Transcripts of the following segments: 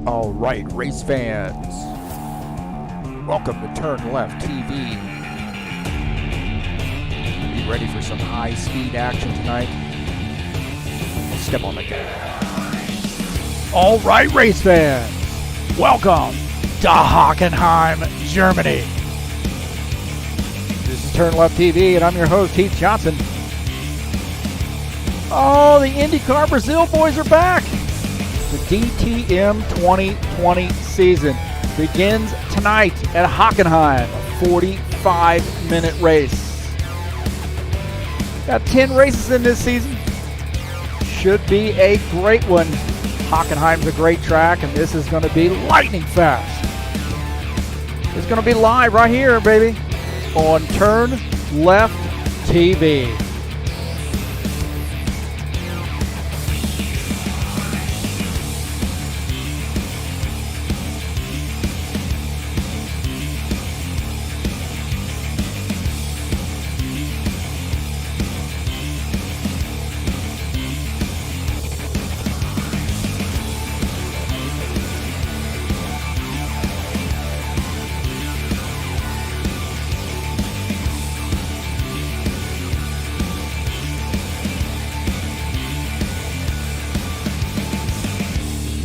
All right, race fans, welcome to TurnLeft TV. Be ready for some high-speed action tonight. Step on the gas. All right, race fans, welcome to Hockenheim, Germany. This is TurnLeft TV, and I'm your host, Heath Johnson. Oh, the IndyCar Brasil boys are back. The DTM 2020 season begins tonight at Hockenheim, a 45-minute race. Got 10 races in this season. Should be a great one. Hockenheim's a great track, and this is going to be lightning fast. It's going to be live right here, baby, on TurnLeft TV.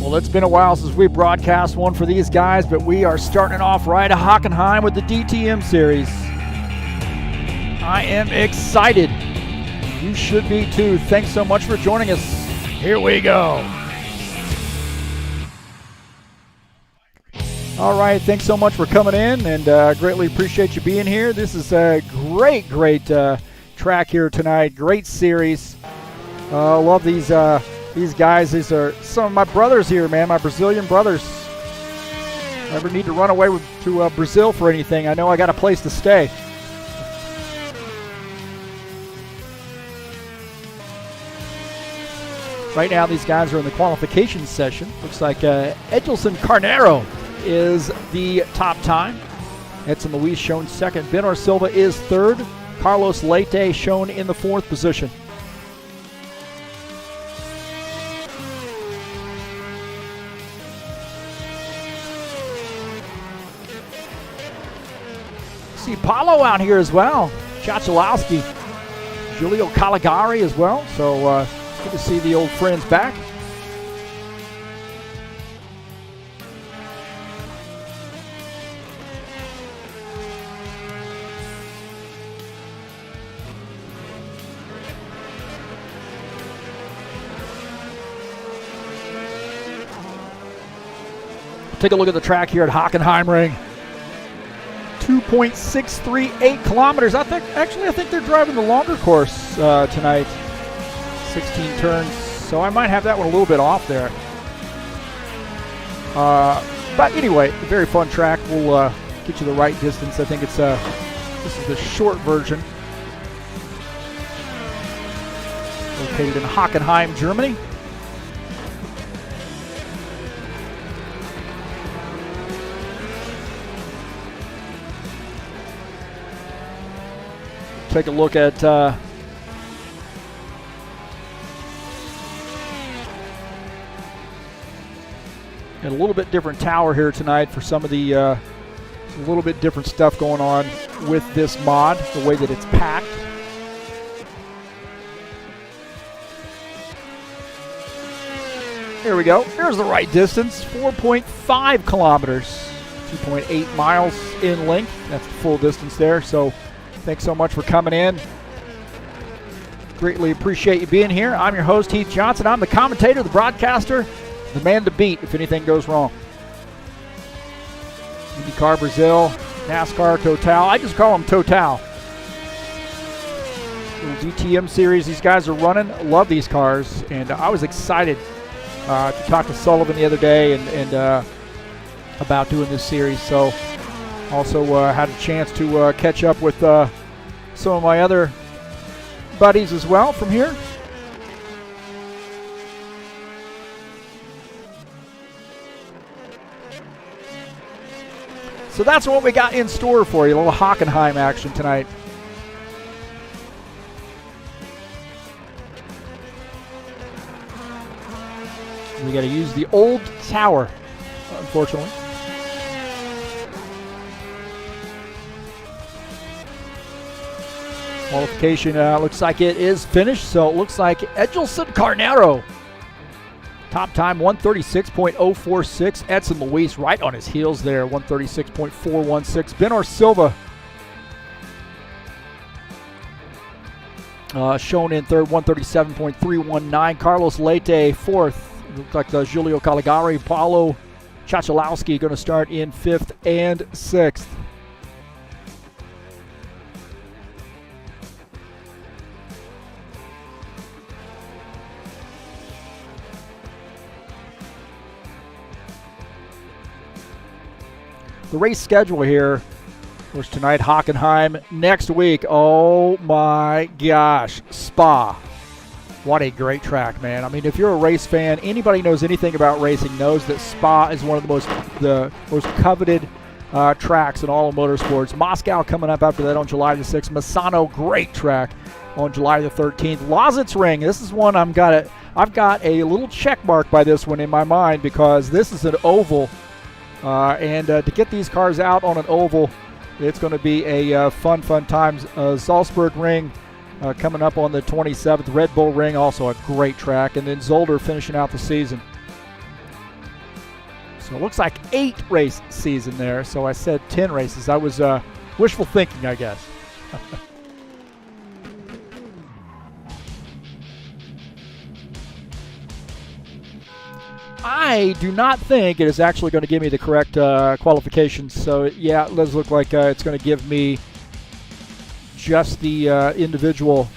Well, it's been a while since we broadcast one for these guys, but we are starting off right at Hockenheim with the DTM Series. I am excited. You should be too. Thanks so much for joining us. Here we go. All right, thanks so much for coming in, and greatly appreciate you being here. This is a great track here tonight. Great series. Love these guys. These are some of my brothers here, man, my Brazilian brothers. Never need to run away to Brazil for anything. I know I got a place to stay. Right now, these guys are in the qualification session. Looks like Edilson Carneiro is the top time. Edson Luis shown second. Benor Silva is third. Carlos Leite shown in the fourth position. See Paulo out here as well. Chachalowski, Julio Caligari as well. So good to see the old friends back. Take a look at the track here at Hockenheimring. 2.638 kilometers. I think they're driving the longer course tonight. 16 turns, so I might have that one a little bit off there. But anyway, a very fun track. We'll get you the right distance. I think it's this is the short version. Located in Hockenheim, Germany. Take a look at a little bit different tower here tonight for some of the a little bit different stuff going on with this mod, the way that it's packed. Here we go. There's the right distance, 4.5 kilometers, 2.8 miles in length. That's the full distance there. So thanks so much for coming in. Greatly appreciate you being here. I'm your host, Heath Johnson. I'm the commentator, the broadcaster, the man to beat if anything goes wrong. IndyCar Brasil, NASCAR Total. I just call them Total. Little DTM series these guys are running. Love these cars. And I was excited to talk to Sullivan the other day and about doing this series. So also had a chance to catch up with some of my other buddies as well from here. So that's what we got in store for you, a little Hockenheim action tonight. We got to use the old tower unfortunately. Qualification looks like it is finished, so it looks like Edelson Carnero. Top time 136.046. Edson Luis right on his heels there, 136.416. Benor Silva shown in third, 137.319. Carlos Leite fourth. Looks like Julio Caligari. Paulo Chachalowski going to start in fifth and sixth. The race schedule here, of course, tonight, Hockenheim. Next week, oh my gosh, Spa. What a great track, man. I mean, if you're a race fan, anybody knows anything about racing knows that Spa is one of the most coveted tracks in all of motorsports. Moscow coming up after that on July the 6th. Misano, great track on July the 13th. Lausitzring, this is one I've got a little check mark by this one in my mind because this is an oval. And to get these cars out on an oval, it's going to be a fun time. Salzburg Ring coming up on the 27th. Red Bull Ring, also a great track. And then Zolder finishing out the season. So it looks like 8 race season there. So I said 10 races. I was wishful thinking, I guess. I do not think it is actually going to give me the correct qualifications. So, yeah, it does look like it's going to give me just the individual.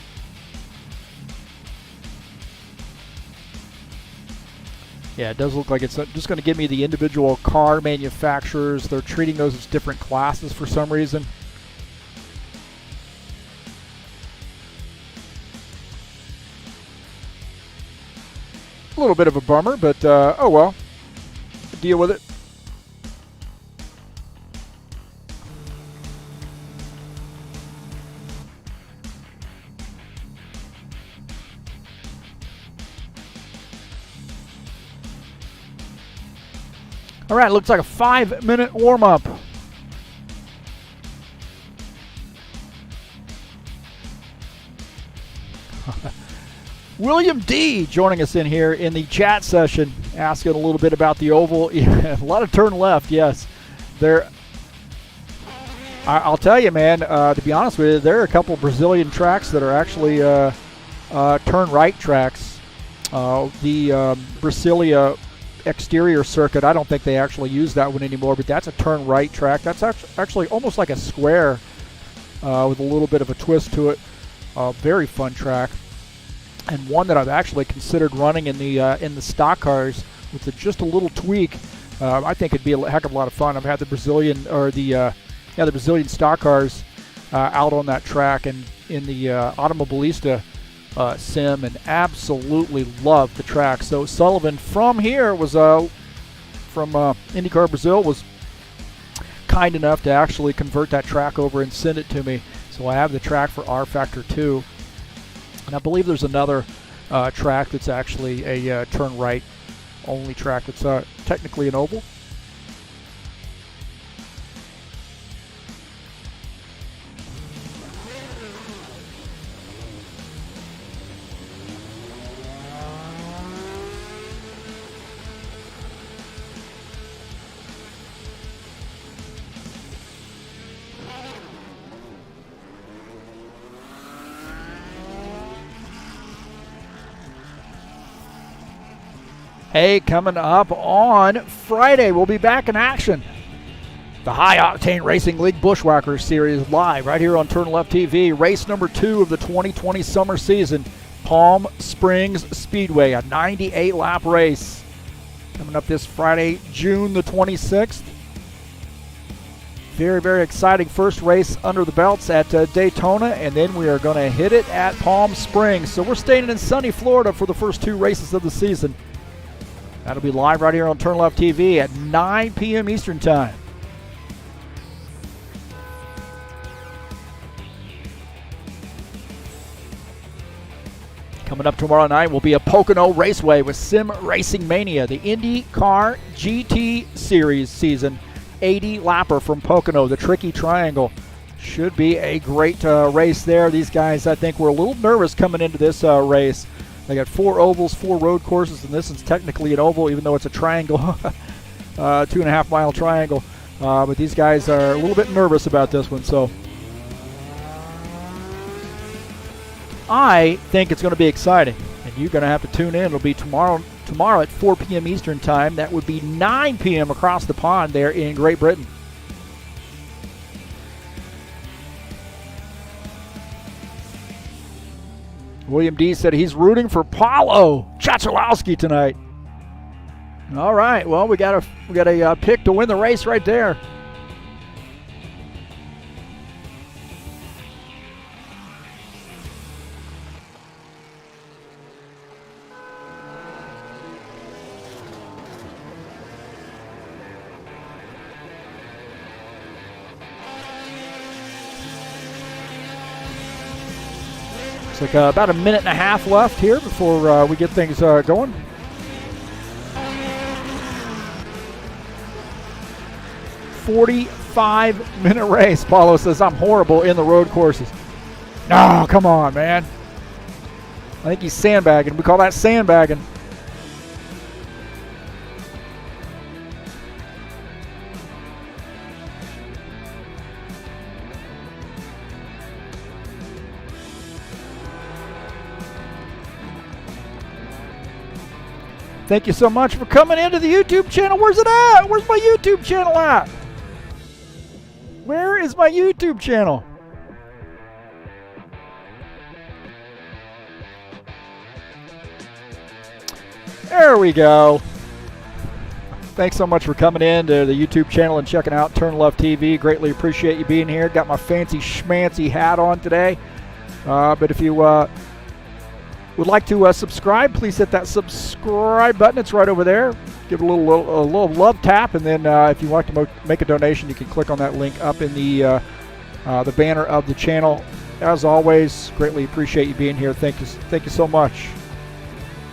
Yeah, it does look like it's just going to give me the individual car manufacturers. They're treating those as different classes for some reason. A little bit of a bummer, but oh well. Deal with it. All right, looks like a 5-minute warm-up. William D. joining us in here in the chat session, asking a little bit about the oval. Yeah, a lot of turn left, yes. I'll tell you, man, to be honest with you, there are a couple Brazilian tracks that are actually turn right tracks. The Brasilia exterior circuit, I don't think they actually use that one anymore, but that's a turn right track. That's actually almost like a square with a little bit of a twist to it. Very fun track. And one that I've actually considered running in the stock cars with just a little tweak. I think it'd be a heck of a lot of fun. I've had the Brazilian stock cars out on that track and in the Automobilista sim, and absolutely loved the track. So Sullivan from here was from IndyCar Brasil was kind enough to actually convert that track over and send it to me. So I have the track for rFactor 2. And I believe there's another track that's actually a turn right only track that's technically an oval. Hey, coming up on Friday, we'll be back in action. The High Octane Racing League Bushwhackers Series live right here on TurnLeft TV. Race number 2 of the 2020 summer season, Palm Springs Speedway, a 98-lap race. Coming up this Friday, June the 26th. Very, very exciting first race under the belts at Daytona, and then we are going to hit it at Palm Springs. So we're staying in sunny Florida for the first 2 races of the season. That'll be live right here on TurnLeft TV at 9 p.m. Eastern Time. Coming up tomorrow night will be a Pocono Raceway with Sim Racing Mania, the IndyCar GT Series season 80 lapper from Pocono, the Tricky Triangle. Should be a great race there. These guys, I think, were a little nervous coming into this race. They got 4 ovals, 4 road courses, and this is technically an oval, even though it's a triangle, 2.5 mile triangle. But these guys are a little bit nervous about this one, so I think it's going to be exciting, and you're going to have to tune in. It'll be tomorrow at 4 p.m. Eastern Time. That would be 9 p.m. across the pond there in Great Britain. William D. said he's rooting for Paulo Chachalowski tonight. All right, well, we got a pick to win the race right there. Like about a minute and a half left here before we get things going. "45-minute race." Paulo says, "I'm horrible in the road courses." No, come on, man. I think he's sandbagging. We call that sandbagging. Thank you so much for coming into the YouTube channel. Where's it at? Where's my YouTube channel at? Where is my YouTube channel? There we go. Thanks so much for coming in to the YouTube channel and checking out TurnLeftTV. Greatly appreciate you being here. Got my fancy schmancy hat on today. But if you would like to subscribe, please hit that subscribe button. It's right over there. Give it a little love tap, and then if you want to make a donation, you can click on that link up in the banner of the channel. As always, greatly appreciate you being here. Thank you so much.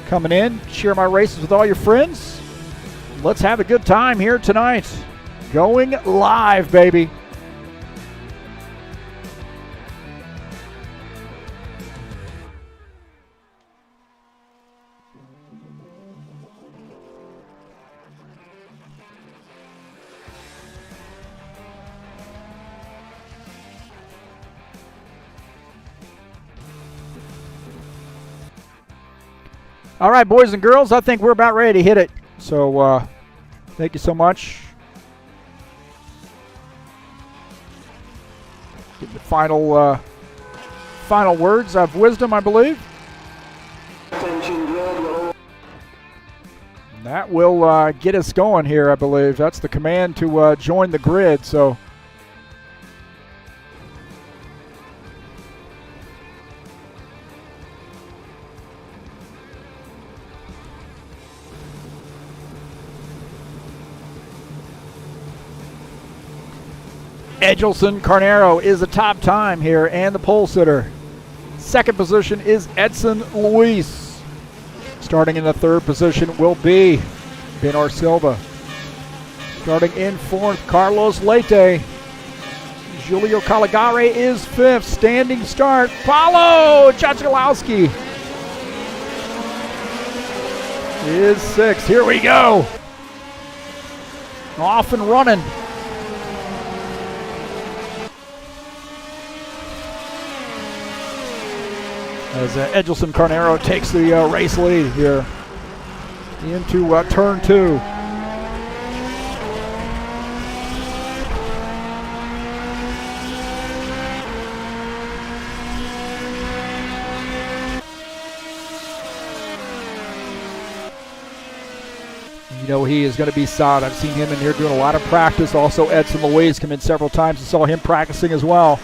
Coming in, share my races with all your friends. Let's have a good time here tonight. Going live, baby. All right, boys and girls, I think we're about ready to hit it. So thank you so much. Get the final words of wisdom, I believe. And that will get us going here, I believe. That's the command to join the grid. So Edelson Carnero is the top time here and the pole sitter. Second position is Edson Luis. Starting in the third position will be Benar Silva. Starting in fourth, Carlos Leite. Julio Caligari is fifth. Standing start, Paulo Chachalowski is sixth. Here we go. Off and running. As Edelson Carnero takes the race lead here into turn 2. You know he is going to be solid. I've seen him in here doing a lot of practice. Also Edson Luis come in several times and saw him practicing as well.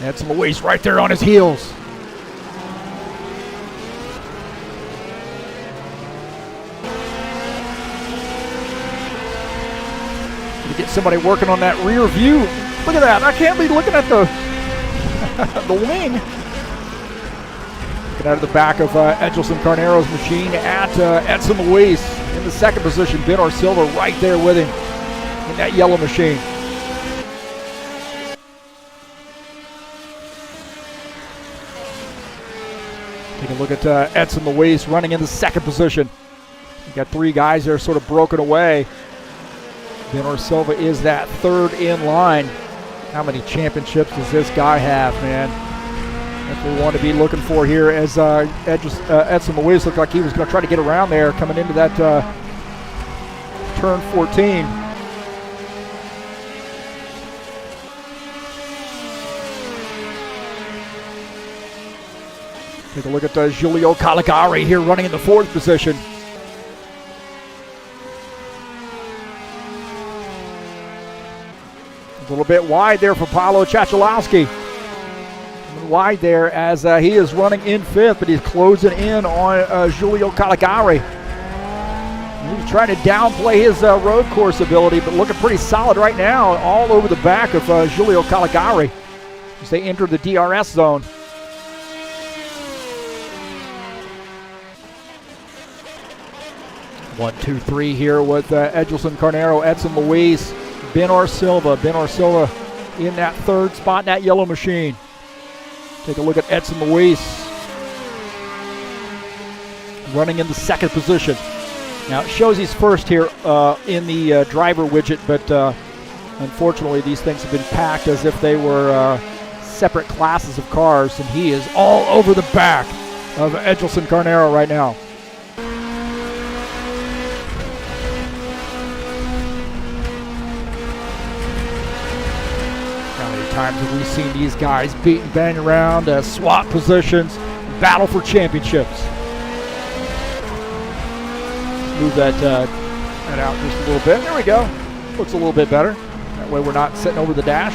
Edson Luis right there on his heels. Get somebody working on that rear view. Look at that. I can't be looking at the the wing. Looking out of the back of Edelson Carnero's machine at Edson Luis. In the second position, Benor Silva right there with him in that yellow machine. Take a look at Edson Luis running in the second position. You got three guys there sort of broken away. Benor Silva is that third in line. How many championships does this guy have, man? If we want to be looking for here as Edson Luis looked like he was going to try to get around there coming into that turn 14. Take a look at Giulio Caligari here running in the fourth position. A little bit wide there for Paolo Ciacciolowski. Wide there as he is running in fifth, but he's closing in on Giulio Caligari. He's trying to downplay his road course ability, but looking pretty solid right now, all over the back of Giulio Caligari as they enter the DRS zone. One, two, three here with Edelson Carnero, Edson Luis, Benor Silva. Benor Silva in that third spot in that yellow machine. Take a look at Edson Luis running in the second position. Now it shows he's first here in the driver widget, but unfortunately these things have been packed as if they were separate classes of cars, and he is all over the back of Edelson Carnero right now. Times have we seen these guys beat and bang around, swap positions, battle for championships. Move that out just a little bit. There we go. Looks a little bit better. That way we're not sitting over the dash.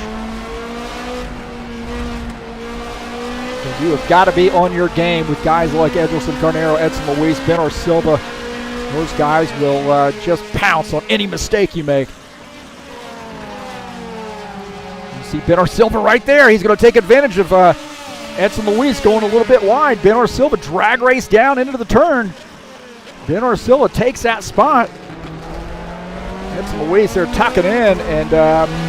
So you have got to be on your game with guys like Edelson Carnero, Edson Luis, Benor Silva. Those guys will just pounce on any mistake you make. See Benor Silva right there. He's going to take advantage of Edson Luis going a little bit wide. Benor Silva drag race down into the turn. Benor Silva takes that spot. Edson Luis there tucking in, and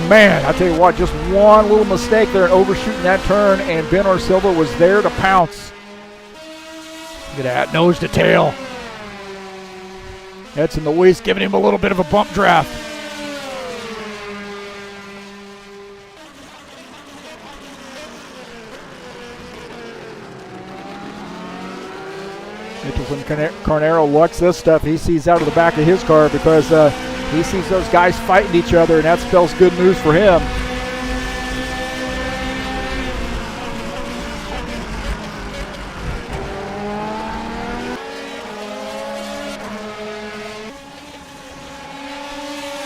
man, I tell you what, just one little mistake there in overshooting that turn, and Benor Silva was there to pounce. Look at that, nose to tail. Edson Luis giving him a little bit of a bump draft. When Carnero looks this stuff, he sees out of the back of his car because he sees those guys fighting each other, and that spells good news for him.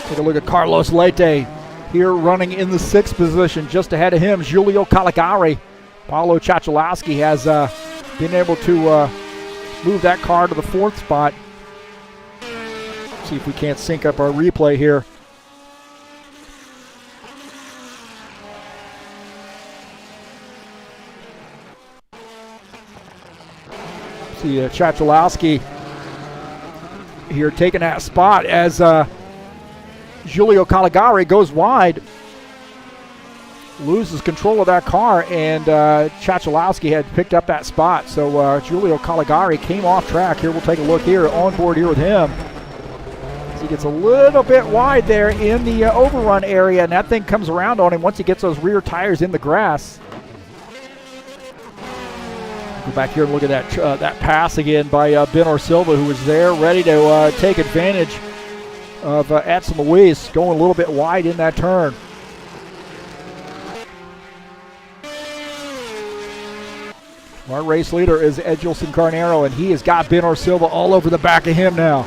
Take a look at Carlos Leite here running in the sixth position. Just ahead of him, Giulio Caligari. Paolo Ciacciolowski has been able to move that car to the fourth spot. See if we can't sync up our replay here. See Ciacciolowski here taking that spot as Giulio Caligari goes wide, loses control of that car, and Ciacciolowski had picked up that spot. So Giulio Caligari came off track. Here we'll take a look here on board here with him. As he gets a little bit wide there in the overrun area, and that thing comes around on him once he gets those rear tires in the grass. Go back here and look at that pass again by Benor Silva, who was there ready to take advantage of Edson Luis going a little bit wide in that turn. Our race leader is Edelson Carnero, and he has got Benor Silva all over the back of him now.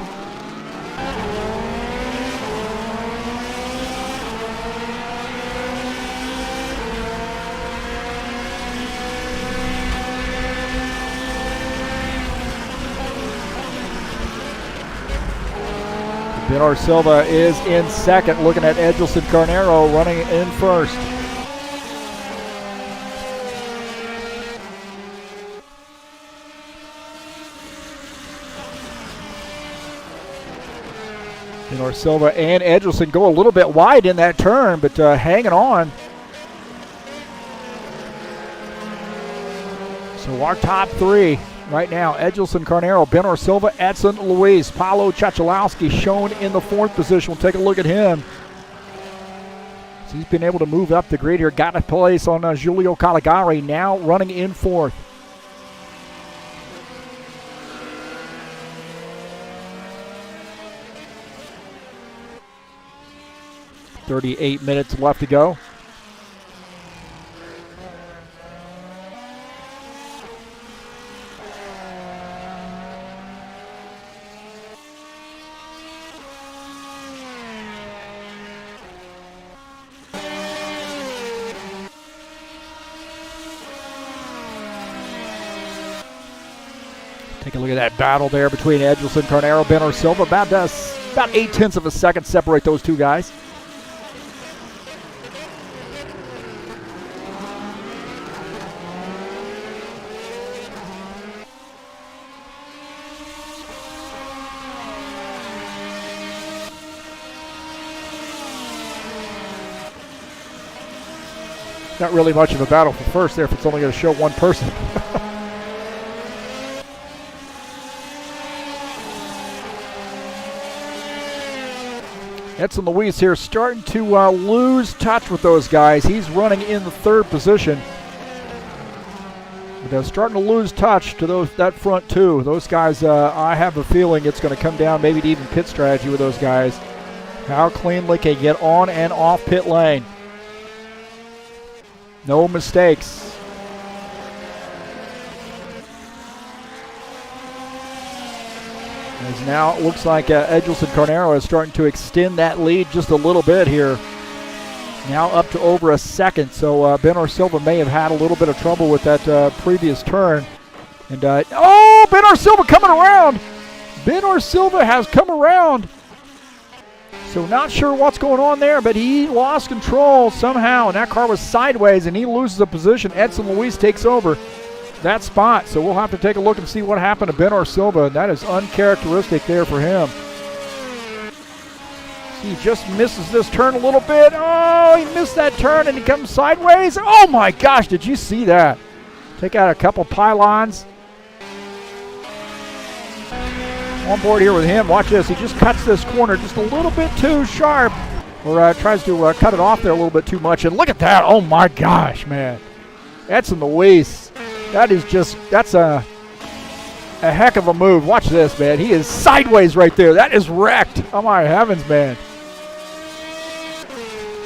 Benor Silva is in second, looking at Edelson Carnero running in first. Silva and Edelson go a little bit wide in that turn, but hanging on. So our top three right now: Edelson, Carnero, Ben Silva, Edson Luis. Paulo Chachalowski shown in the 4th position. We'll take a look at him. So he's been able to move up the grid here. Got a place on Giulio Caligari, now running in 4th. .38 minutes left to go. Take a look at that battle there between Edelson, Carnero, Ben Silva. About 0.8 of a second separate those two guys. Not really much of a battle for first there if it's only going to show one person. Edson Luis here starting to lose touch with those guys. He's running in the 3rd position. But starting to lose touch to that front two. Those guys, I have a feeling it's going to come down maybe to even pit strategy with those guys. How cleanly can get on and off pit lane. No mistakes. As now it looks like Edelson Carnero is starting to extend that lead just a little bit here. Now up to over a second. So Ben Silva may have had a little bit of trouble with that previous turn. And Ben Silva coming around. Ben Silva has come around. So not sure what's going on there, but he lost control somehow, and that car was sideways, and he loses a position. Edson Luis takes over that spot. So we'll have to take a look and see what happened to Ben Silva, and that is uncharacteristic there for him. He just misses this turn a little bit. Oh, he missed that turn, and he comes sideways. Oh, my gosh, did you see that? Take out a couple pylons. On board here with him. Watch this. He just cuts this corner just a little bit too sharp, or tries to cut it off there a little bit too much. And look at that. Oh, my gosh, man. Edson Luis. That's a heck of a move. Watch this, man. He is sideways right there. That is wrecked. Oh, my heavens, man.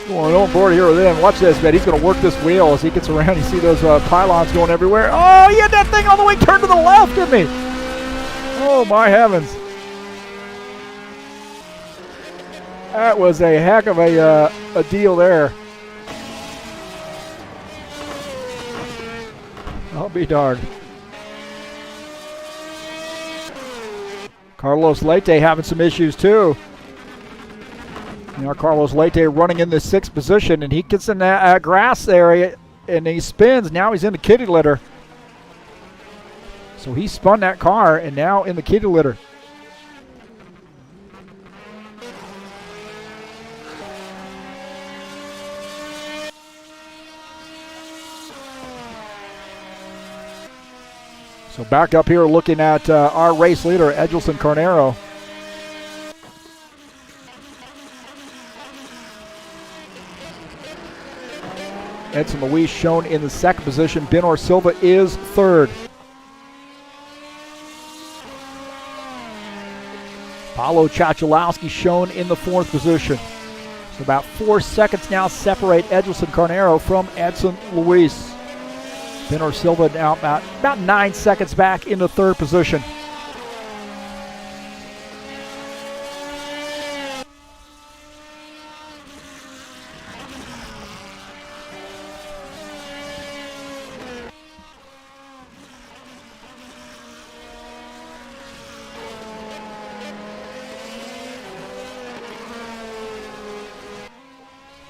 Going on board here with him. Watch this, man. He's going to work this wheel as he gets around. You see those pylons going everywhere. Oh, he had that thing all the way turned to the left, didn't he? Oh, my heavens. That was a heck of a deal there. I'll be darned. Carlos Leite having some issues too. You know, Carlos Leite running in the 6th position, and he gets in that grass area and he spins. Now he's in the kitty litter. So he spun that car and now in the kitty litter. So back up here looking at our race leader, Edelson Carnero. Edson Luis shown in the 2nd position. Ben Silva is 3rd. Paulo Chachalowski shown in the 4th position. So about 4 seconds now separate Edelson Carnero from Edson Luis. Ben Silva now about 9 seconds back in the 3rd position.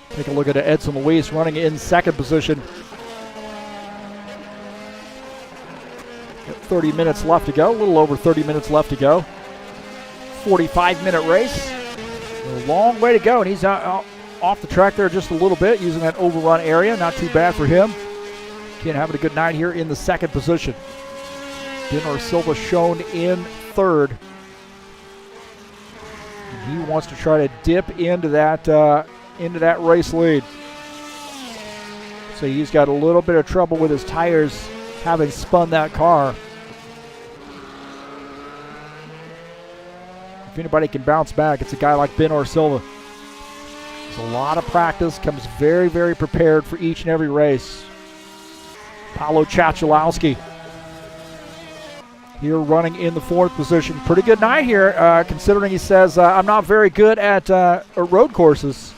Take a look at Edson Luis running in 2nd position. Got 30 minutes left to go, a little over 30 minutes left to go. 45-minute race. A long way to go, and he's out off the track there just a little bit, using that overrun area. Not too bad for him. Again, having a good night here in the second position. Benor Silva shown in third. And he wants to try to dip into that race lead. So he's got a little bit of trouble with his tires having spun that car. If anybody can bounce back, it's a guy like Benor Silva. There's a lot of practice, comes very, very prepared for each and every race. Paolo Chachalowski here running in the fourth position. Pretty good night here, considering he says, I'm not very good at road courses.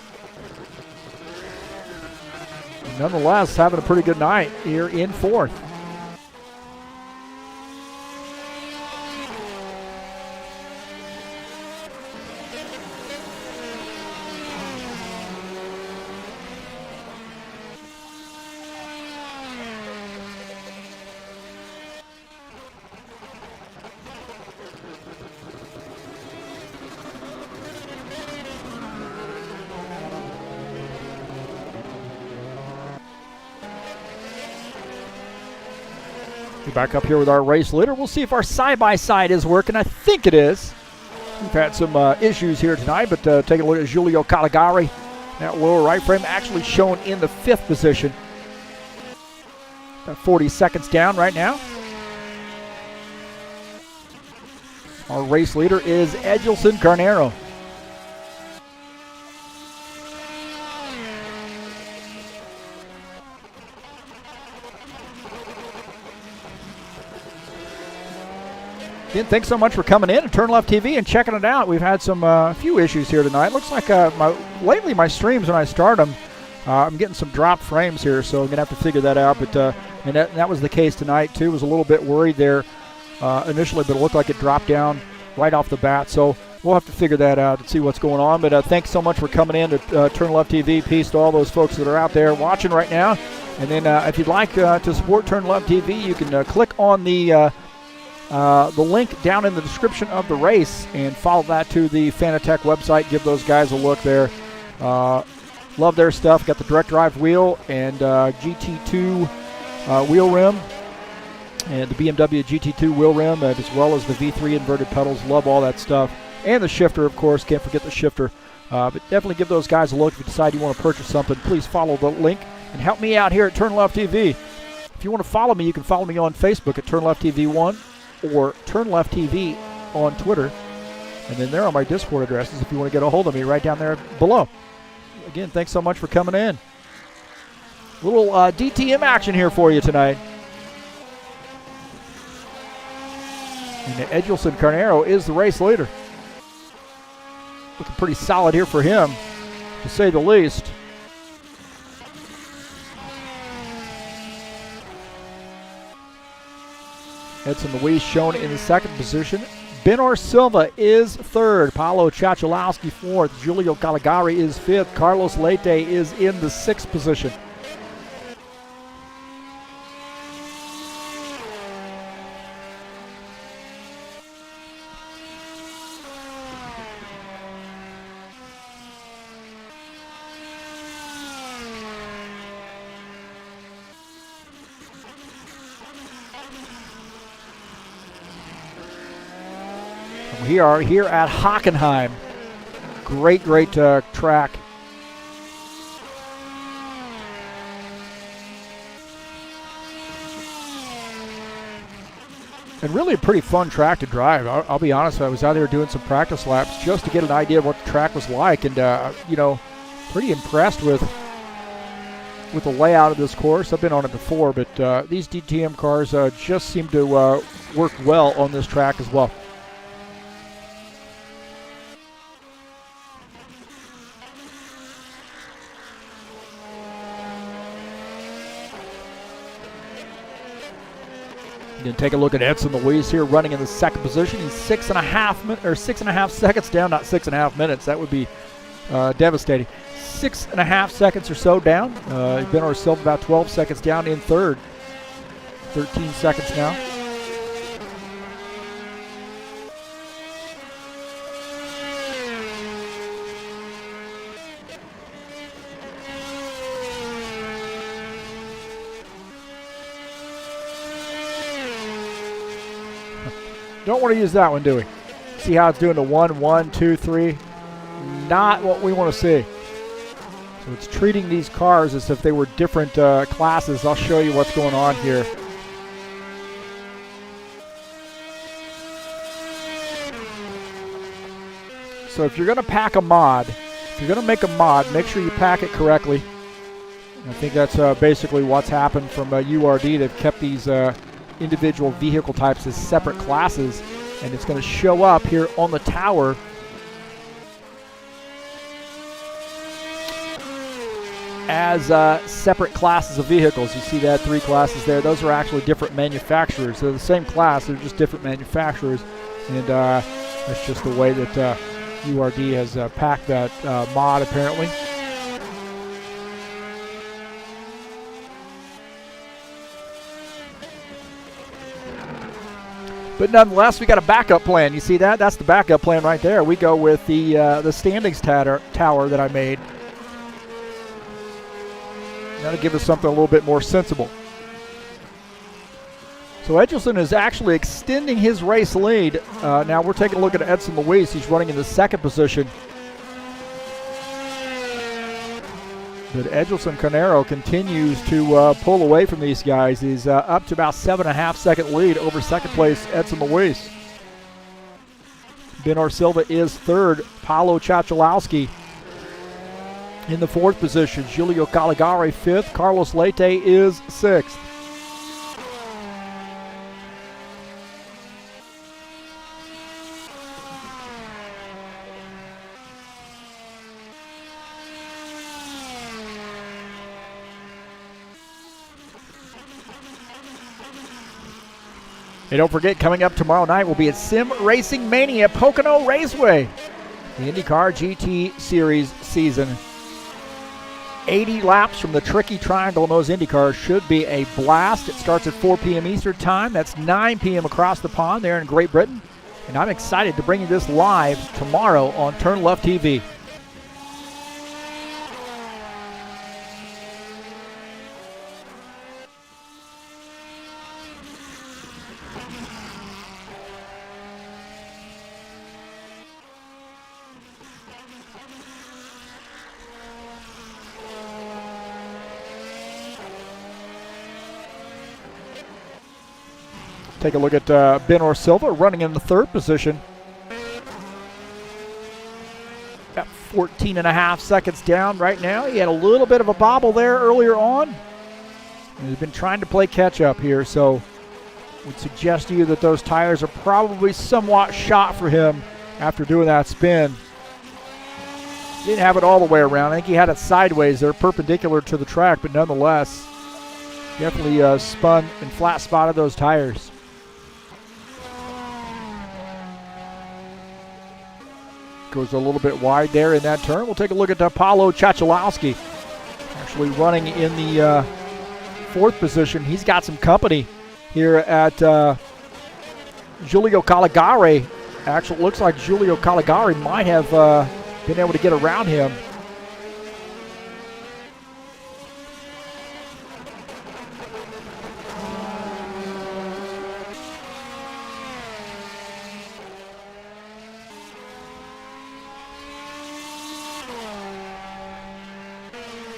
Nonetheless, having a pretty good night here in fourth. Back up here with our race leader. We'll see if our side-by-side is working. I think it is. We've had some issues here tonight, but take a look at Giulio Caligari. That lower right frame actually shown in the fifth position. About 40 seconds down right now. Our race leader is Edilson Carneiro. Again, thanks so much for coming in to TurnLeft TV and checking it out. We've had some few issues here tonight. Looks like lately my streams, when I start them, I'm getting some dropped frames here, so I'm going to have to figure that out. But and that was the case tonight, too. Was a little bit worried there initially, but it looked like it dropped down right off the bat. So we'll have to figure that out and see what's going on. But thanks so much for coming in to TurnLeft TV. Peace to all those folks that are out there watching right now. And then if you'd like to support TurnLeft TV, you can click on the link down in the description of the race and follow that to the Fanatec website. Give those guys a look there. Love their stuff. Got the direct drive wheel and GT2 wheel rim and the BMW GT2 wheel rim, as well as the V3 inverted pedals. Love all that stuff. And the shifter, of course. Can't forget the shifter. But definitely give those guys a look. If you decide you want to purchase something, please follow the link and help me out here at TurnLeft TV. If you want to follow me, you can follow me on Facebook at TurnLeftTV1 or TurnLeftTV on Twitter. And then there are my Discord addresses if you want to get a hold of me right down there below. Again, thanks so much for coming in. A little DTM action here for you tonight. And Edilson Carneiro is the race leader. Looking pretty solid here for him, to say the least. Edson Luis shown in the second position. Benor Silva is third. Paolo Chachalowski fourth. Giulio Caligari is fifth. Carlos Leite is in the sixth position. We are here at Hockenheim. Great track. And really a pretty fun track to drive. I'll be honest, I was out there doing some practice laps just to get an idea of what the track was like, and pretty impressed with the layout of this course. I've been on it before, but these DTM cars just seem to work well on this track as well. You can take a look at Edson Luis here running in the second position. He's 6.5 seconds down, not 6.5 minutes. That would be devastating. 6.5 seconds or so down. Benor Silva about 12 seconds down in third. 13 seconds now. Don't want to use that one, do we? See how it's doing the 1, 1, 2, 3? Not what we want to see. So it's treating these cars as if they were different classes. I'll show you what's going on here. So if you're going to pack a mod, if you're going to make a mod, make sure you pack it correctly. And I think that's basically what's happened from URD. They've kept these individual vehicle types as separate classes, and it's going to show up here on the tower as separate classes of vehicles. You see that 3 classes there. Those are actually different manufacturers. They're the same class, they're just different manufacturers, and that's just the way that URD has packed that mod apparently. But nonetheless, we got a backup plan. You see that? That's the backup plan right there. We go with the standings tower that I made. That'll give us something a little bit more sensible. So Edelson is actually extending his race lead. Now we're taking a look at Edson Luis. He's running in the 2nd position. But Edelson Carnero continues to pull away from these guys. He's up to about 7.5 second lead over 2nd place Edson Luis. Benor Silva is 3rd. Paulo Chachalowski in the 4th position. Julio Caligari 5th. Carlos Leite is 6th. And don't forget, coming up tomorrow night will be at Sim Racing Mania Pocono Raceway, the IndyCar GT Series season. 80 laps from the tricky triangle in those IndyCars should be a blast. It starts at 4 p.m. Eastern Time. That's 9 p.m. across the pond there in Great Britain. And I'm excited to bring you this live tomorrow on TurnLeft TV. Take a look at Benor Silva running in the 3rd position. Got 14.5 seconds down right now. He had a little bit of a bobble there earlier on. And he's been trying to play catch up here, so would suggest to you that those tires are probably somewhat shot for him after doing that spin. Didn't have it all the way around. I think he had it sideways there, perpendicular to the track, but nonetheless, definitely spun and flat spotted those tires. Goes a little bit wide there in that turn. We'll take a look at Paulo Chachalowski, actually running in the 4th position. He's got some company here at Julio Caligari. Actually, it looks like Julio Caligari might have been able to get around him.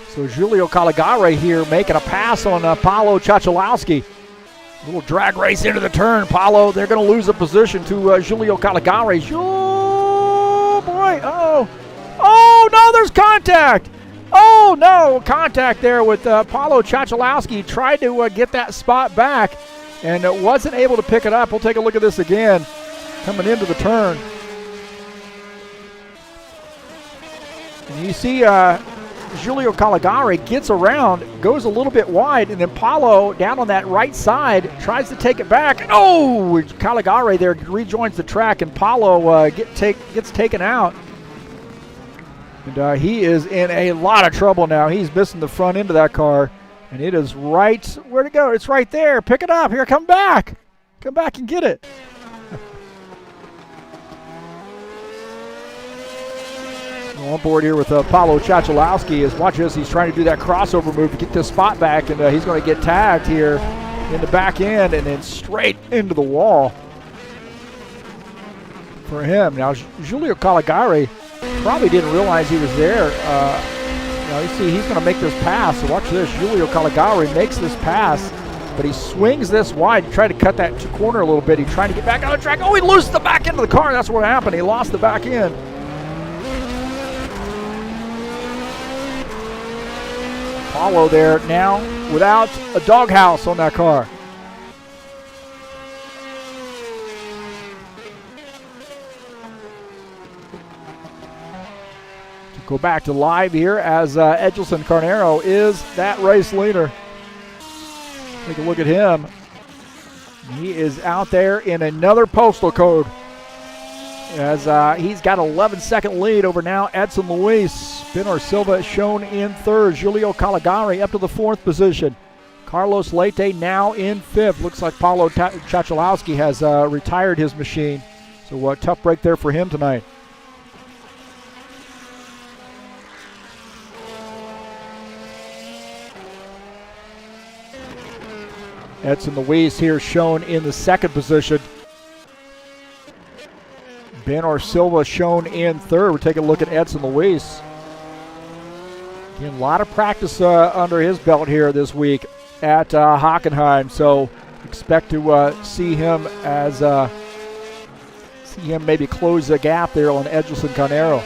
So Julio Caligari here making a pass on Paulo Chachalowski. A little drag race into the turn. Paulo, they're going to lose a position to Julio Caligari. Oh, boy. Oh. Oh, no, there's contact. Oh, no, contact there with Paulo Chachalowski. Tried to get that spot back and wasn't able to pick it up. We'll take a look at this again coming into the turn. And you see Julio Caligari gets around, goes a little bit wide, and then Paulo down on that right side tries to take it back. Oh, Caligari there rejoins the track, and Paulo gets taken out. And he is in a lot of trouble now. He's missing the front end of that car, and it is right, where'd it go? It's right there. Pick it up. Here, come back. Come back and get it. On board here with Paulo Chachalowski. Watch this, he's trying to do that crossover move to get this spot back, and he's going to get tagged here in the back end and then straight into the wall. for him. Now, Giulio Caligari probably didn't realize he was there. You see, he's going to make this pass. So watch this. Giulio Caligari makes this pass, but he swings this wide to try to cut that corner a little bit. He's trying to get back on the track. Oh, he loses the back end of the car. That's what happened. He lost the back end. Paulo there now without a doghouse on that car. Go back to live here as Edgelson Carnero is that race leader. Take a look at him. He is out there in another postal code as he's got an 11-second lead over now Edson Luis. Benor Silva shown in third. Giulio Caligari up to the fourth position. Carlos Leite now in fifth. Looks like Paulo Chachalowski has retired his machine. So a tough break there for him tonight. Edson Luis here shown in the second position. Benor Silva shown in third. We're taking a look at Edson Luis. Again, a lot of practice under his belt here this week at Hockenheim. So expect to see him maybe close the gap there on Edgelson Carnero.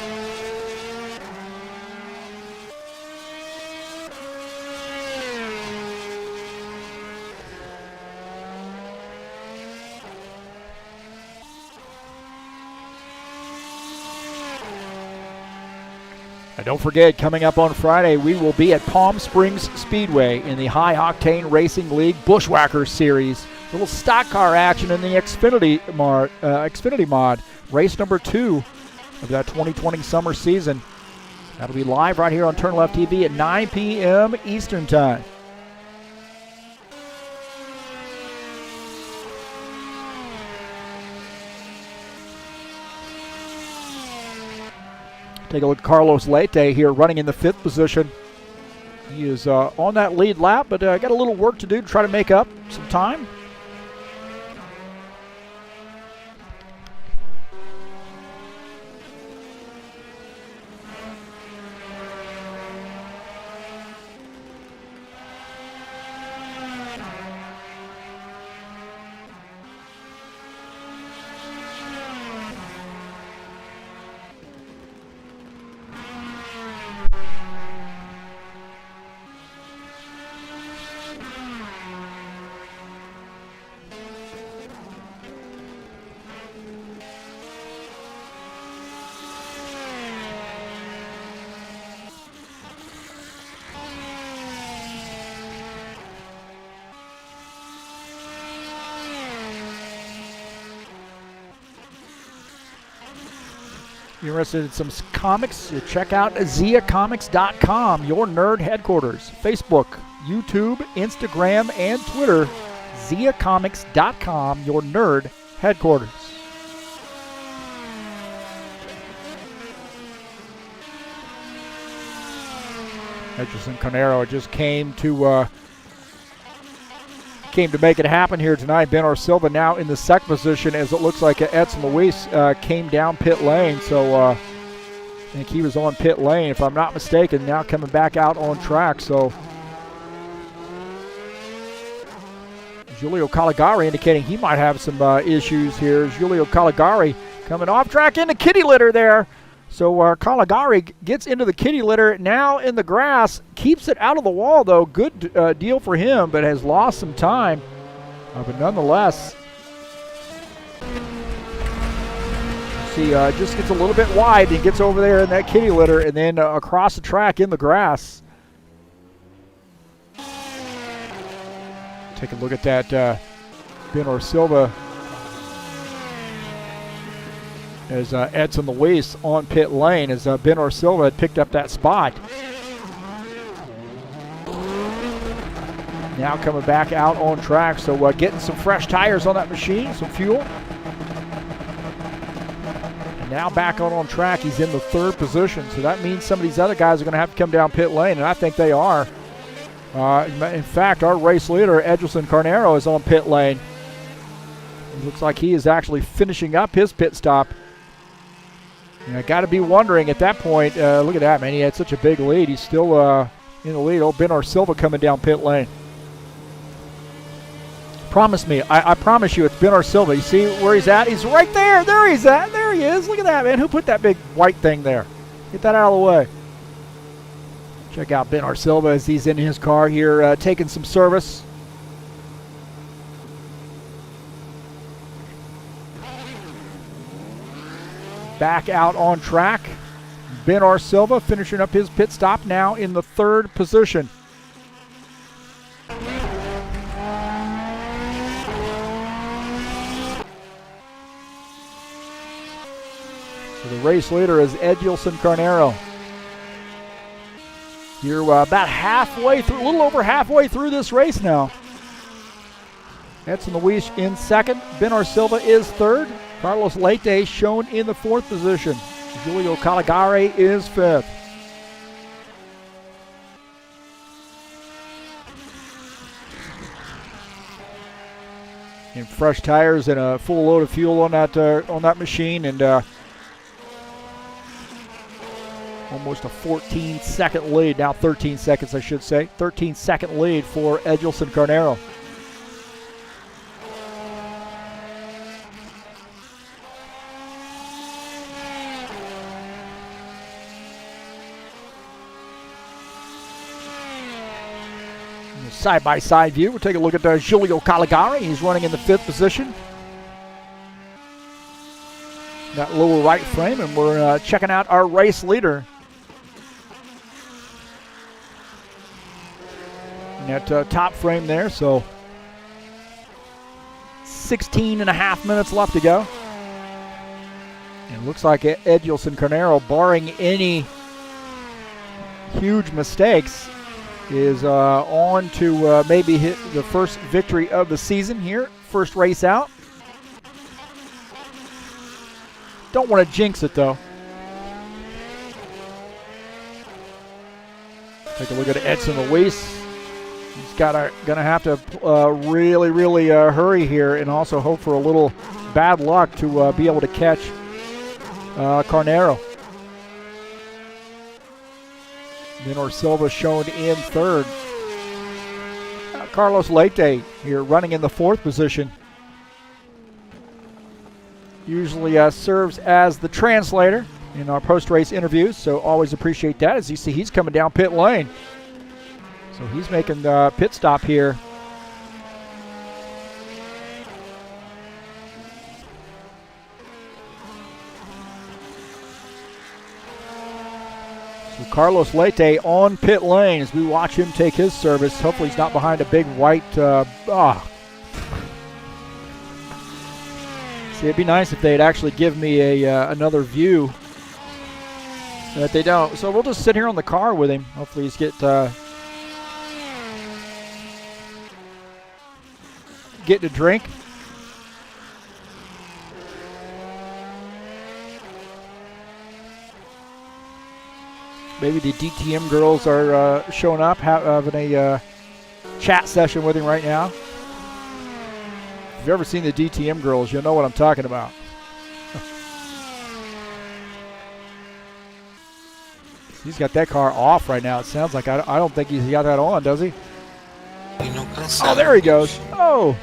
And don't forget, coming up on Friday, we will be at Palm Springs Speedway in the High Octane Racing League Bushwhackers Series. A little stock car action in the Xfinity mod. Race number 2 of that 2020 summer season. That'll be live right here on TurnLeft TV at 9 p.m. Eastern Time. Take a look at Carlos Leite here running in the fifth position. He is on that lead lap, but got a little work to do to try to make up some time. You're interested in some comics? You check out ziacomics.com, your nerd headquarters. Facebook, YouTube, Instagram, and Twitter. ziacomics.com, your nerd headquarters. Edgelson Carnero just came to make it happen here tonight. Benor Silva now in the second position as it looks like Edson Luis came down pit lane. So I think he was on pit lane, if I'm not mistaken, now coming back out on track. So Giulio Caligari indicating he might have some issues here. Giulio Caligari coming off track into kitty litter there. So Caligari gets into the kitty litter, now in the grass, keeps it out of the wall though. Good deal for him, but has lost some time. But nonetheless, see, just gets a little bit wide and gets over there in that kitty litter and then across the track in the grass. Take a look at that Benor Silva as Edson Luis on pit lane as Benor Silva had picked up that spot. Now coming back out on track, so getting some fresh tires on that machine, some fuel. And now back on track, he's in the third position, so that means some of these other guys are going to have to come down pit lane, and I think they are. In fact, our race leader, Edgelson Carnero, is on pit lane. It looks like he is actually finishing up his pit stop And I got to be wondering at that point, look at that, man. He had such a big lead. He's still in the lead. Oh, Ben Silva coming down pit lane. Promise me. I promise you it's Ben Silva. You see where he's at? He's right there. There he's at. There he is. Look at that, man. Who put that big white thing there? Get that out of the way. Check out Ben Silva as he's in his car here taking some service. Back out on track. Ben Silva finishing up his pit stop now in the 3rd position. So the race leader is Edilson Carneiro. You're about halfway through, a little over halfway through this race now. Edson Luis in 2nd. Ben Silva is 3rd. Carlos Leite shown in the 4th position. Julio Caligari is 5th. And fresh tires and a full load of fuel on that machine, and almost a 14-second lead. Now 13 seconds, I should say. 13-second lead for Edilson Carneiro. Side-by-side view. We'll take a look at Julio Caligari. He's running in the 5th position. That lower right frame, and we're checking out our race leader. And that top frame there, so 16 and a half minutes left to go. And it looks like Edilson Carneiro, barring any huge mistakes, is on to maybe hit the first victory of the season here. First race out. Don't want to jinx it, though. Take a look at Edson Luis. He's gonna have to really hurry here, and also hope for a little bad luck to be able to catch Carneiro. Ben Silva shown in 3rd. Carlos Leite here running in the 4th position. Usually serves as the translator in our post-race interviews, so always appreciate that. As you see, he's coming down pit lane. So he's making the pit stop here. Carlos Leite on pit lane as we watch him take his service. Hopefully he's not behind a big white. See, it'd be nice if they'd actually give me another view. But they don't. So we'll just sit here on the car with him. Hopefully he's getting a drink. Maybe the DTM girls are showing up, having a chat session with him right now. If you've ever seen the DTM girls, you'll know what I'm talking about. He's got that car off right now. It sounds like I don't think he's got that on, does he? Oh, there he goes. Oh.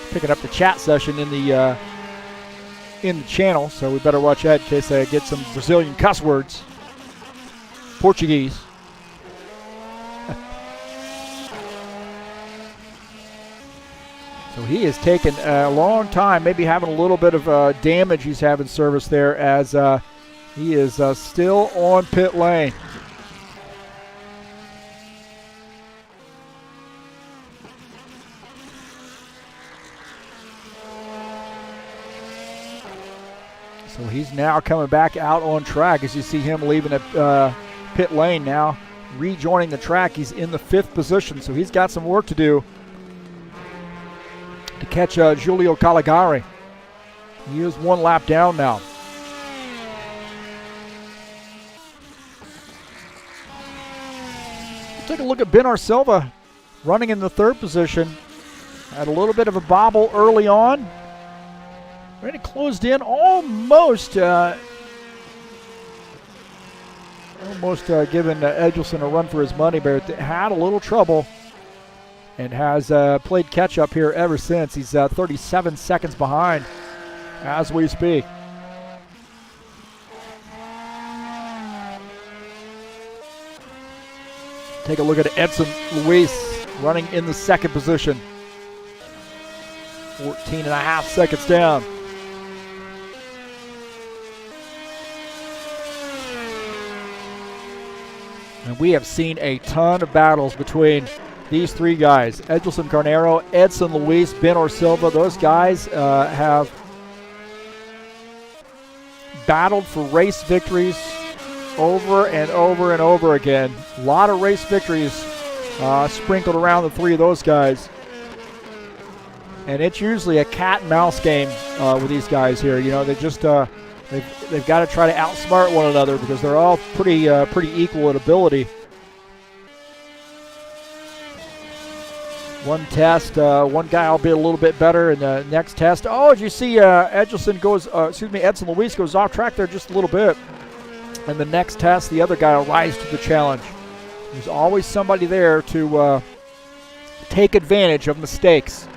Picking up the chat session in the channel, so we better watch that in case I get some Brazilian cuss words. Portuguese. So he has taken a long time, maybe having a little bit of damage he's having service there, as he is still on pit lane. So he's now coming back out on track as you see him leaving the pit lane now, rejoining the track. He's in the 5th position, so he's got some work to do to catch Julio Caligari. He is 1 lap down now. Take a look at Ben Silva running in the 3rd position. Had a little bit of a bobble early on. Already closed in almost giving Edelson a run for his money, but had a little trouble and has played catch up here ever since. He's 37 seconds behind as we speak. Take a look at Edson Luis running in the second position. 14 and a half seconds down. And we have seen a ton of battles between these three guys. Edelson Carnero, Edson Luis, Ben Silva. Those guys have battled for race victories over and over and over again. A lot of race victories sprinkled around the three of those guys. And it's usually a cat and mouse game with these guys here. You know, they just they've got to try to outsmart one another because they're all pretty equal in ability. One test, one guy will be a little bit better in the next test. Oh, did you see Edson Luis goes off track there just a little bit. And the next test, the other guy will rise to the challenge. There's always somebody there to take advantage of mistakes.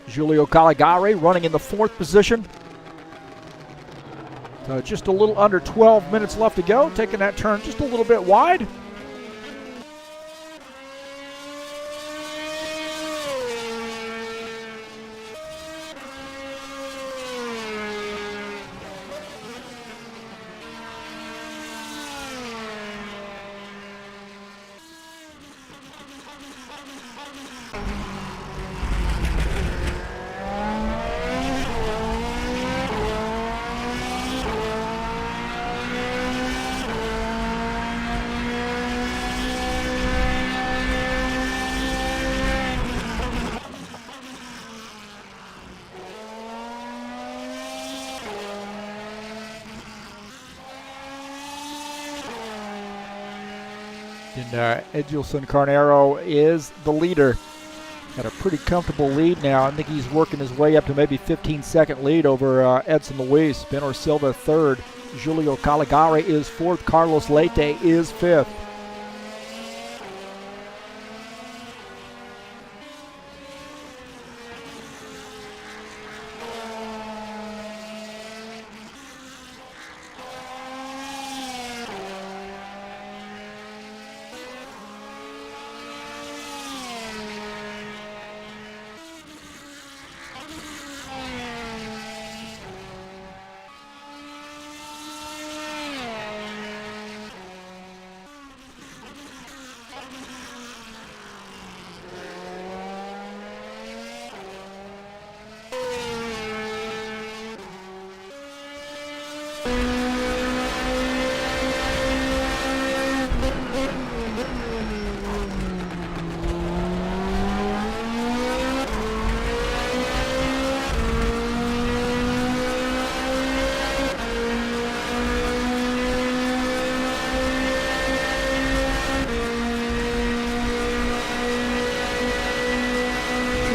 Giulio Caligari running in the fourth position. Just a little under 12 minutes left to go, taking that turn just a little bit wide. And Edelson Carnero is the leader. Got a pretty comfortable lead now. I think he's working his way up to maybe 15-second lead over Edson Luis. Ben Silva third. Giulio Caligari is fourth. Carlos Leite is fifth.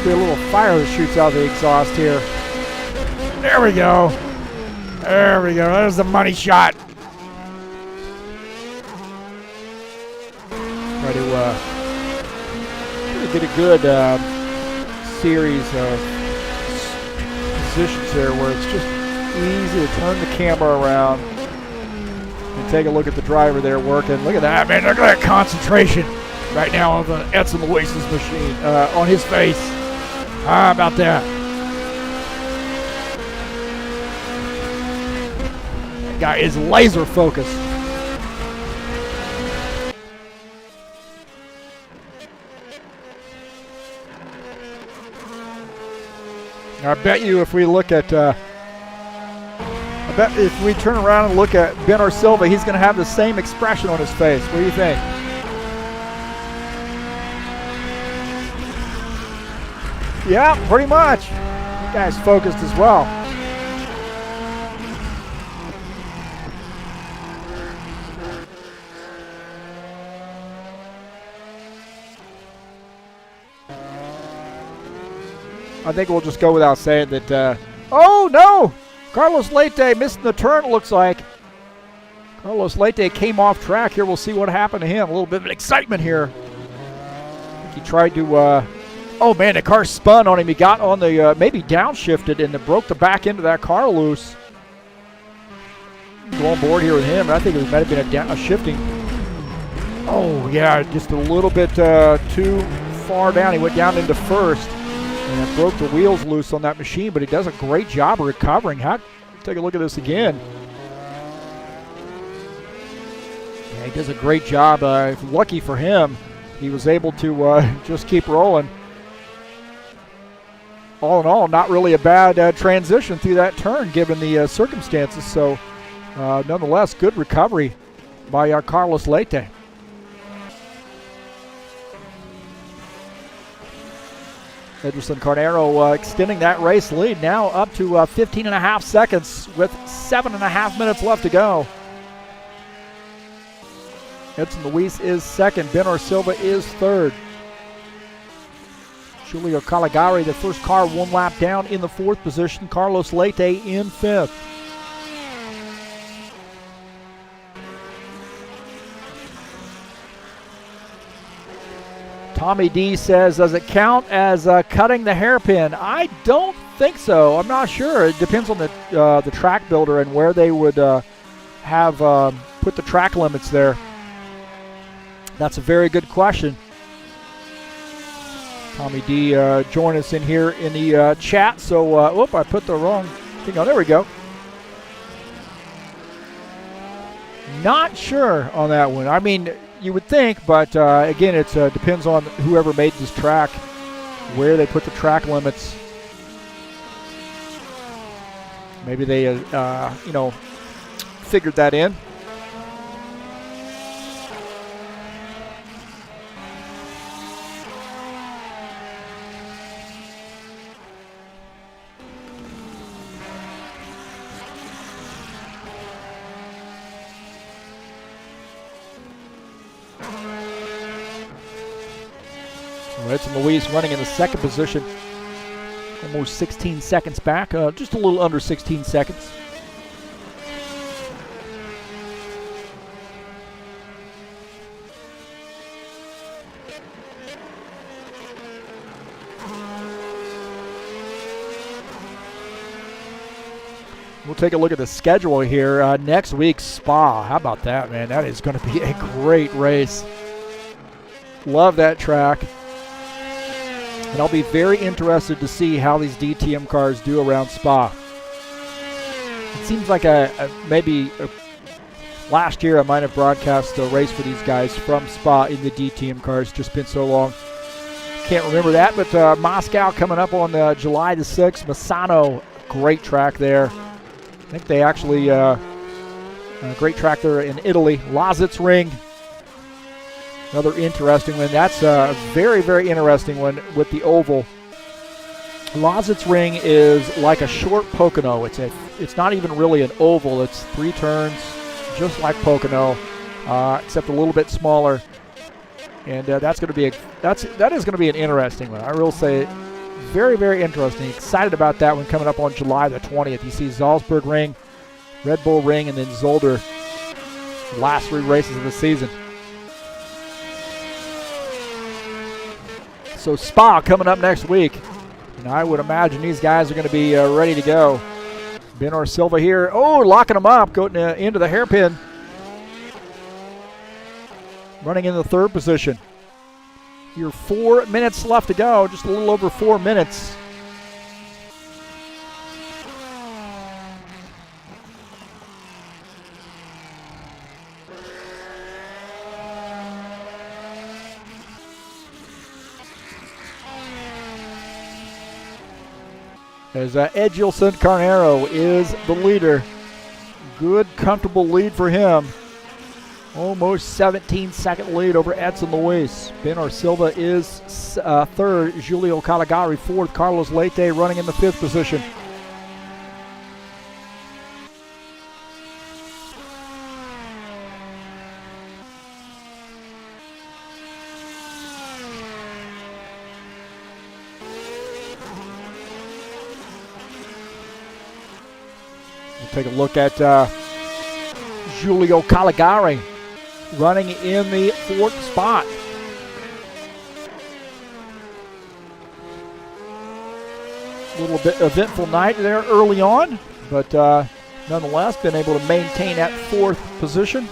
Be a little fire that shoots out of the exhaust here. There we go. There we go. There's the money shot. Try to get a good series of positions here where it's just easy to turn the camera around and take a look at the driver there working. Look at that, man. Look at that concentration right now on the Edson Luis's machine, on his face. How about that? That guy is laser focused. I bet you if we look at, I bet if we turn around and look at Ben Silva, he's going to have the same expression on his face. What do you think? Yeah, pretty much. That guy's focused as well. I think we'll just go without saying that. Oh, no! Carlos Leite missing the turn, it looks like. Carlos Leite came off track here. We'll see what happened to him. A little bit of excitement here. I think he tried to, oh man, the car spun on him. He got on the, maybe downshifted and broke the back end of that car loose. Go on board here with him. I think it might have been a shifting. Oh yeah, just a little bit too far down. He went down into first and broke the wheels loose on that machine, but he does a great job of recovering. Take a look at this again. He does a great job. Lucky for him, he was able to just keep rolling. All in all, not really a bad transition through that turn given the circumstances. So, nonetheless, good recovery by Carlos Leite. Edgerson Carnero extending that race lead now up to 15.5 seconds with 7.5 minutes left to go. Edson Luis is second. Benor Silva is third. Julio Caligari, the first car, one lap down in the fourth position. Carlos Leite in fifth. Tommy D says, does it count as cutting the hairpin? I don't think so. I'm not sure. It depends on the track builder and where they would have put the track limits there. That's a very good question. Tommy D join us in here in the chat. So, I put the wrong thing on. There we go. Not sure on that one. I mean, you would think, but again, it depends on whoever made this track, where they put the track limits. Maybe they, figured that in. Edson Luis running in the second position, almost 16 seconds back, just a little under 16 seconds. We'll take a look at the schedule here. Next week, Spa. How about that, man? That is going to be a great race. Love that track. And I'll be very interested to see how these DTM cars do around Spa. It seems like maybe last year I might have broadcast a race for these guys from Spa in the DTM cars. Just been so long. Can't remember that, but Moscow coming up on July the 6th. Misano, great track there. I think they actually, a great track there in Italy. Ring. Another interesting one. That's a very, very interesting one with the oval. Ring is like a short Pocono. It's not even really an oval. It's 3 turns, just like Pocono, except a little bit smaller. And that is going to be an interesting one. I will say, very, very interesting. Excited about that one coming up on July the 20th. You see Salzburg Ring, Red Bull Ring, and then Zolder. Last 3 races of the season. So Spa coming up next week. And I would imagine these guys are going to be ready to go. Benor Silva here. Oh, locking them up, going into the hairpin. Running in the third position. Your 4 minutes left to go, just a little over 4 minutes. As Edgelson Carnero is the leader. Good, comfortable lead for him. Almost 17-second lead over Edson Luis. Benor Silva is third. Julio Caligari fourth. Carlos Leite running in the 5th position. take a look at Giulio Caligari running in the 4th spot. A little bit eventful night there early on, but nonetheless been able to maintain that 4th position.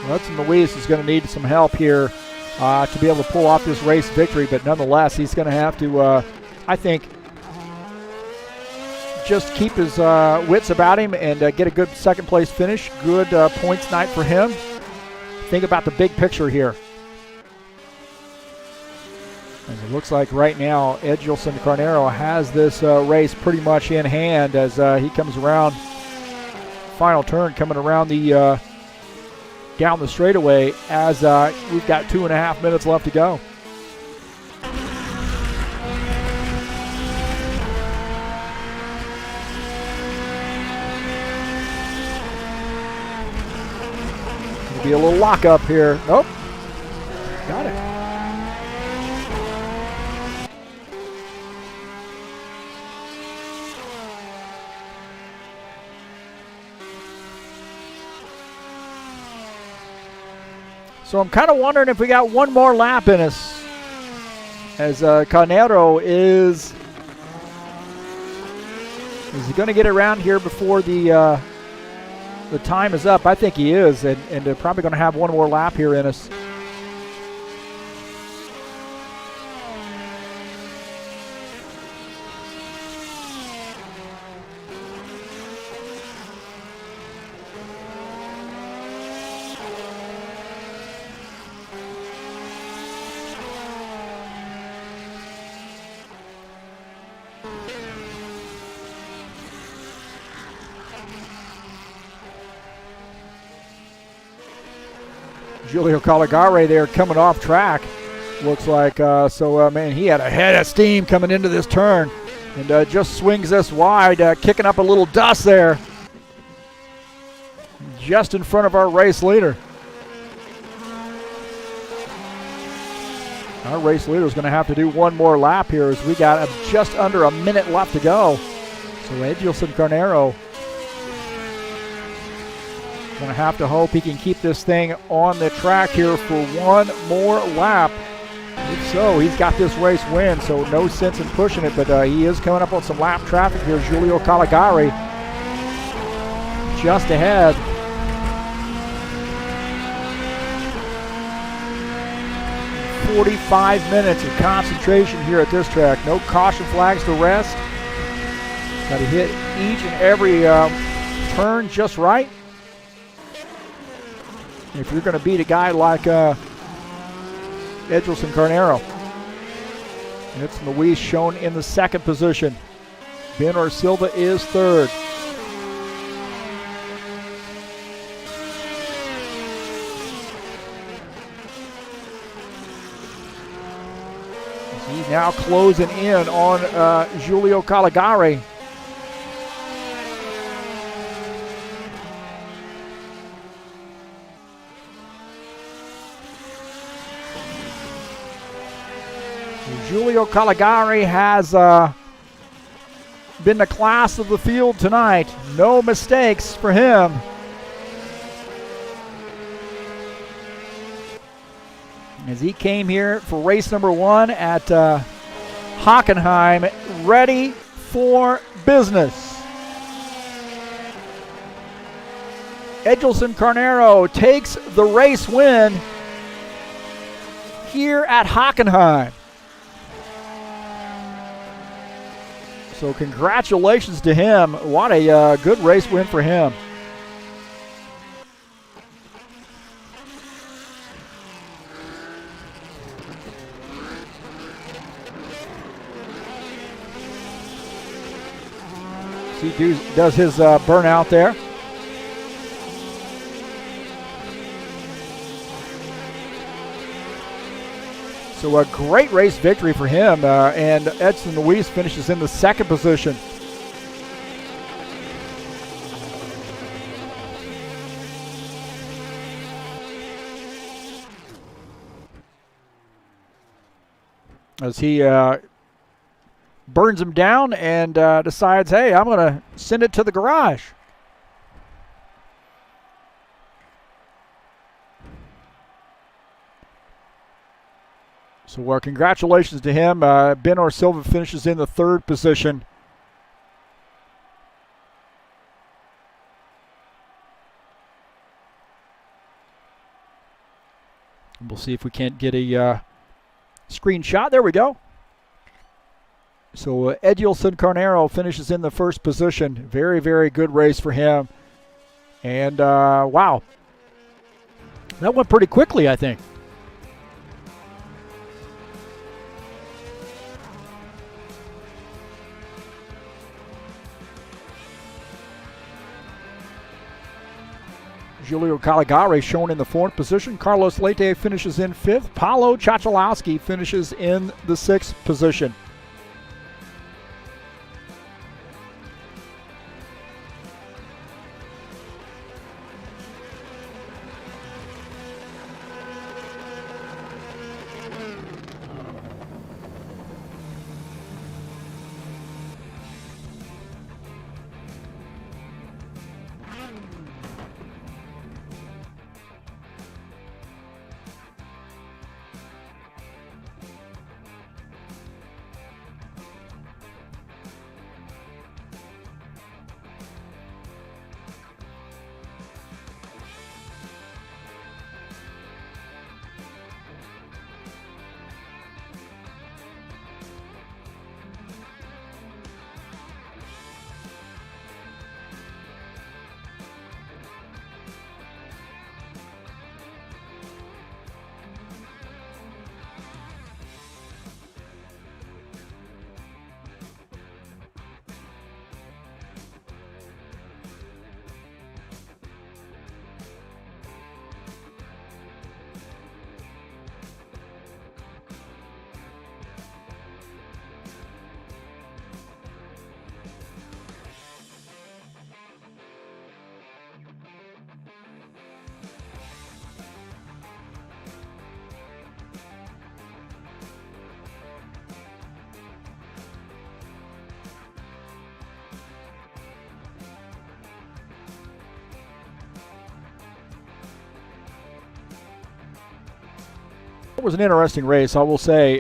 Hudson Luis is going to need some help here to be able to pull off this race victory, but nonetheless, he's going to have to, I think, just keep his wits about him and get a good second-place finish. Good points night for him. Think about the big picture here. And it looks like right now, Edgelson Carnero has this race pretty much in hand as he comes around. Final turn coming around the down the straightaway as we've got 2.5 minutes left to go. It'll be a little lockup here. Nope. Got it. So I'm kind of wondering if we got one more lap in us, as Carnero is he going to get around here before the time is up? I think he is, and they're probably going to have one more lap here in us. Giulio Caligari there coming off track, looks like. Man, he had a head of steam coming into this turn and just swings this wide, kicking up a little dust there just in front of our race leader. Our race leader is going to have to do one more lap here as we got just under a minute left to go. So Edgelson Carnero going to have to hope he can keep this thing on the track here for one more lap. If so, he's got this race win, so no sense in pushing it, but he is coming up on some lap traffic here. Giulio Caligari just ahead. "45 minutes of concentration here at this track. No caution flags to rest. Got to hit each and every turn just right. If you're going to beat a guy like Edgelson Carnero. It's Luis shown in the 2nd position. Ben Silva is 3rd. He's now closing in on Giulio Caligari. Giulio Caligari has been the class of the field tonight. No mistakes for him. As he came here for race number 1 at Hockenheim, ready for business. Edgelson Carnero takes the race win here at Hockenheim. So congratulations to him. What a good race win for him. He does his burnout there. So a great race victory for him, and Edson Luis finishes in the 2nd position. as he burns him down and decides, hey, I'm going to send it to the garage. So congratulations to him. Ben Silva finishes in the 3rd position. We'll see if we can't get a screenshot. There we go. So Edilson Carnero finishes in the 1st position. Very, very good race for him. And wow, that went pretty quickly, I think. Julio Caligari shown in the 4th position. Carlos Leite finishes in 5th. Paulo Chachalowski finishes in the 6th position. It was an interesting race, I will say,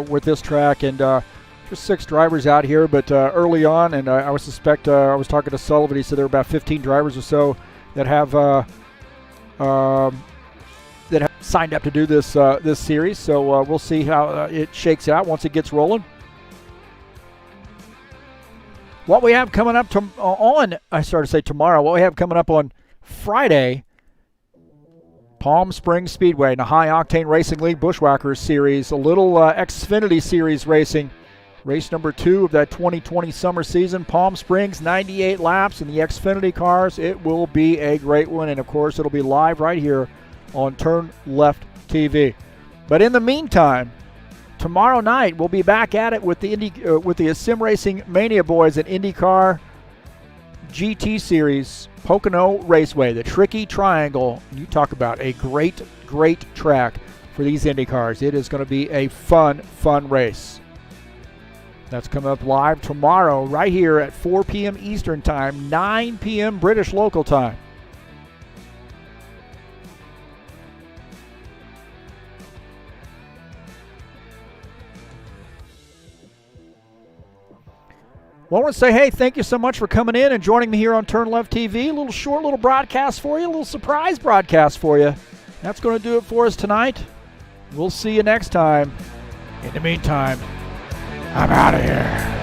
with this track, and just 6 drivers out here, but early on, and I would suspect, I was talking to Sullivan, he said there were about 15 drivers or so that have signed up to do this this series, so we'll see how it shakes out once it gets rolling. What we have coming up tomorrow, what we have coming up on Friday, Palm Springs Speedway in the High Octane Racing League Bushwhackers Series, a little Xfinity Series racing. Race number 2 of that 2020 summer season. Palm Springs, 98 laps in the Xfinity cars. It will be a great one, and of course it'll be live right here on TurnLeft TV. But in the meantime, tomorrow night we'll be back at it with the Sim Racing Mania boys at IndyCar GT Series, Pocono Raceway, the Tricky Triangle. You talk about a great, great track for these Indy cars. It is going to be a fun race. That's coming up live tomorrow right here at 4 p.m. Eastern Time, 9 p.m. British local time. Well, I want to say, hey, thank you so much for coming in and joining me here on TurnLeft TV. A little short, little broadcast for you, a little surprise broadcast for you. That's going to do it for us tonight. We'll see you next time. In the meantime, I'm out of here.